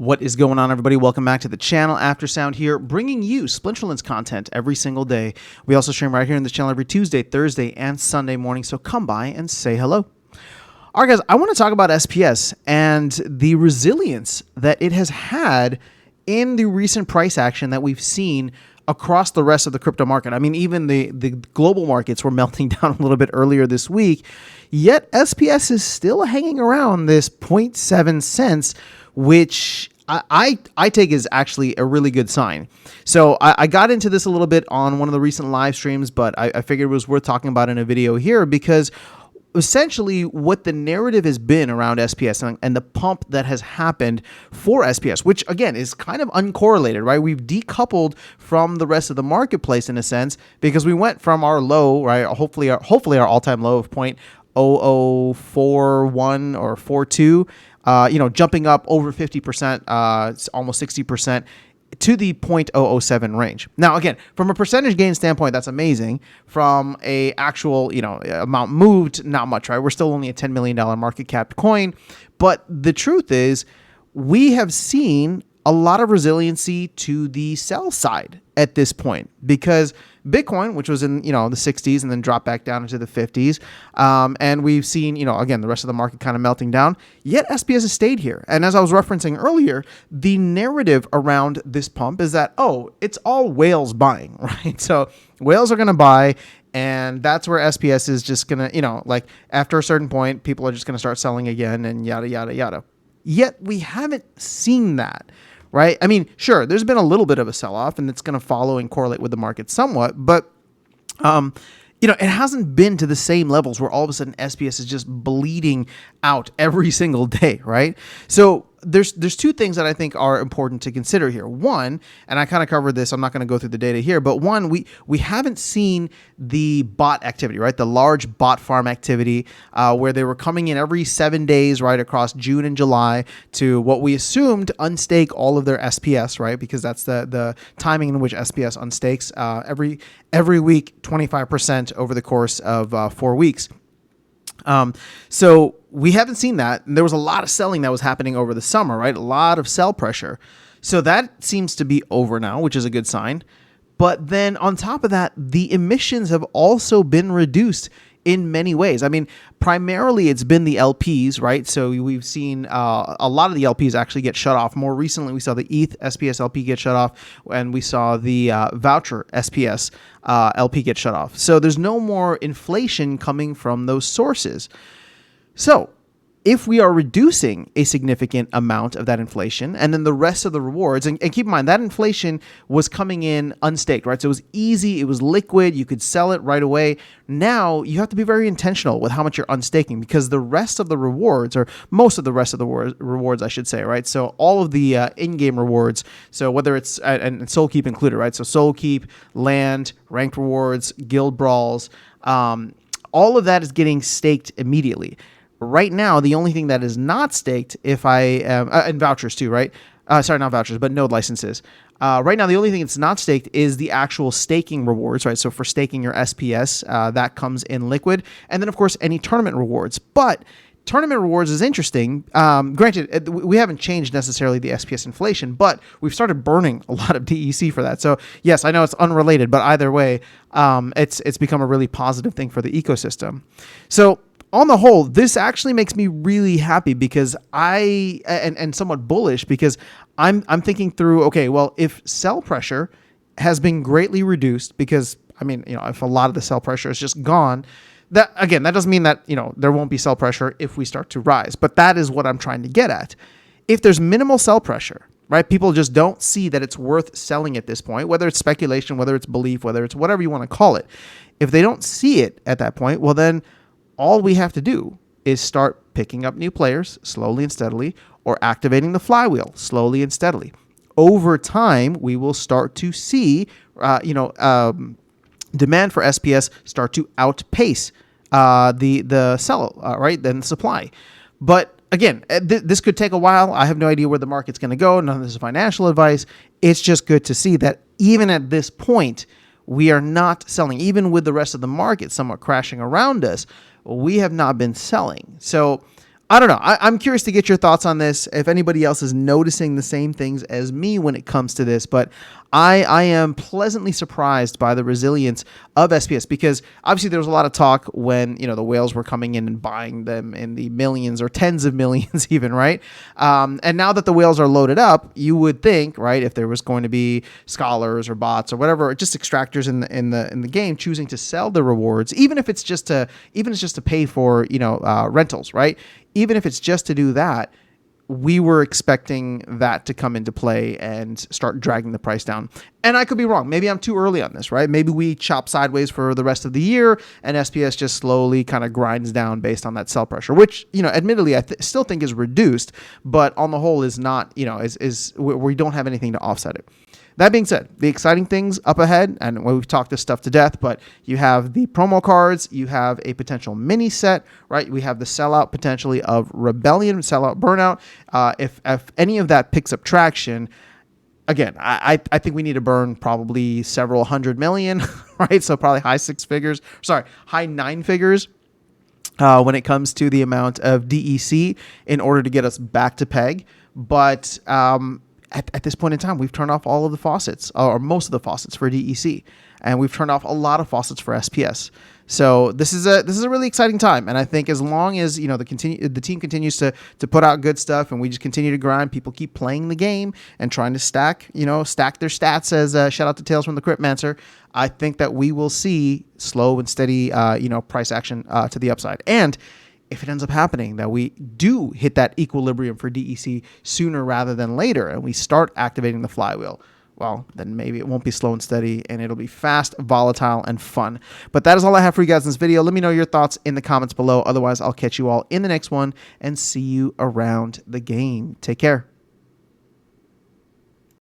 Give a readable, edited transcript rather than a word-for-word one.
What is going on, everybody? Welcome back to the channel. Aftersound here, bringing you Splinterlands content every single day. We also stream right here in this channel every Tuesday, Thursday, and Sunday morning, so come by and say hello. All right, guys, I want to talk about SPS and the resilience that it has had in the recent price action that we've seen across the rest of the crypto market. I mean, even the global markets were melting down a little bit earlier this week, yet SPS is still hanging around this 0.7 cents, which I take as actually a really good sign. So I got into this a little bit on one of the recent live streams, but I figured it was worth talking about in a video here because essentially what the narrative has been around SPS and the pump that has happened for SPS, which again is kind of uncorrelated, right? We've decoupled from the rest of the marketplace in a sense because we went from our low, right? Hopefully our all-time low of 0.0041 or 42, jumping up over 50%, almost 60%. To the 0.007 range. Now, again, from a percentage gain standpoint, that's amazing. From a actual, amount moved, not much, right? We're still only a $10 million market cap coin. But the truth is, we have seen a lot of resiliency to the sell side at this point because Bitcoin, which was in, the 60s and then dropped back down into the 50s. And we've seen, again, the rest of the market kind of melting down, yet SPS has stayed here. And as I was referencing earlier, the narrative around this pump is that, it's all whales buying, right? So whales are going to buy, and that's where SPS is just going to, after a certain point, people are just going to start selling again and yada, yada, yada. Yet we haven't seen that. Right? I mean, sure, there's been a little bit of a sell-off, and it's going to follow and correlate with the market somewhat, but it hasn't been to the same levels where all of a sudden SPS is just bleeding out every single day, right? So there's two things that I think are important to consider here. One, and I kind of covered this, I'm not going to go through the data here, but one, we haven't seen the bot activity, right? The large bot farm activity where they were coming in every 7 days, right, across June and July to what we assumed unstake all of their SPS, right? Because that's the timing in which SPS unstakes every week, 25% over the course of 4 weeks. So we haven't seen that. And there was a lot of selling that was happening over the summer, right? A lot of sell pressure. So that seems to be over now, which is a good sign. But then on top of that, the emissions have also been reduced in many ways. I mean, primarily it's been the LPs, right? So we've seen a lot of the LPs actually get shut off. More recently, we saw the ETH SPS LP get shut off, and we saw the voucher SPS LP get shut off. So there's no more inflation coming from those sources. So if we are reducing a significant amount of that inflation and then the rest of the rewards, and keep in mind that inflation was coming in unstaked, right? So it was easy, it was liquid, you could sell it right away. Now you have to be very intentional with how much you're unstaking because the rest of the rewards, or most of the rest of the rewards, I should say, right? So all of the in-game rewards, so whether it's, and Soul Keep included, right? So Soul Keep, land, ranked rewards, guild brawls, all of that is getting staked immediately. Right now, the only thing that is not staked, and vouchers too, right? Sorry, not vouchers, but node licenses. Right now, the only thing that's not staked is the actual staking rewards, right? So for staking your SPS, that comes in liquid. And then, of course, any tournament rewards. But tournament rewards is interesting. Granted, we haven't changed necessarily the SPS inflation, but we've started burning a lot of DEC for that. So yes, I know it's unrelated, but either way, it's become a really positive thing for the ecosystem. So on the whole, this actually makes me really happy because and somewhat bullish because I'm thinking through, okay, well, if sell pressure has been greatly reduced because, if a lot of the sell pressure is just gone, that doesn't mean that, there won't be sell pressure if we start to rise, but that is what I'm trying to get at. If there's minimal sell pressure, right, people just don't see that it's worth selling at this point, whether it's speculation, whether it's belief, whether it's whatever you want to call it. If they don't see it at that point, well, then all we have to do is start picking up new players slowly and steadily or activating the flywheel slowly and steadily. Over time, we will start to see, demand for SPS start to outpace the sell, right, than the supply. But again, this could take a while. I have no idea where the market's going to go. None of this is financial advice. It's just good to see that even at this point, we are not selling. Even with the rest of the market somewhat crashing around us, we have not been selling. So I don't know. I'm curious to get your thoughts on this. If anybody else is noticing the same things as me when it comes to this, but I am pleasantly surprised by the resilience of SPS, because obviously there was a lot of talk when, the whales were coming in and buying them in the millions or tens of millions even, right? And now that the whales are loaded up, you would think, right, if there was going to be scholars or bots or whatever, just extractors in the game choosing to sell the rewards, even if it's just to pay for rentals, right? Even if it's just to do that, we were expecting that to come into play and start dragging the price down. And I could be wrong. Maybe I'm too early on this, right? Maybe we chop sideways for the rest of the year and SPS just slowly kind of grinds down based on that sell pressure, which, admittedly, I still think is reduced, but on the whole is not, we don't have anything to offset it. That being said, the exciting things up ahead, and we've talked this stuff to death, but you have the promo cards, you have a potential mini set, right? We have the sellout potentially of Rebellion, sellout Burnout. If any of that picks up traction, again, I think we need to burn probably several hundred million, right? So probably high nine figures. When it comes to the amount of DEC in order to get us back to peg. But at this point in time, we've turned off all of the faucets, or most of the faucets for DEC, and we've turned off a lot of faucets for SPS. So this is a really exciting time, and I think as long as the team continues to put out good stuff, and we just continue to grind, people keep playing the game and trying to stack their stats. As shout out to Tales from the Cryptmancer, I think that we will see slow and steady price action to the upside. And if it ends up happening that we do hit that equilibrium for DEC sooner rather than later, and we start activating the flywheel, well, then maybe it won't be slow and steady, and it'll be fast, volatile, and fun. But that is all I have for you guys in this video. Let me know your thoughts in the comments below. Otherwise, I'll catch you all in the next one and see you around the game. Take care.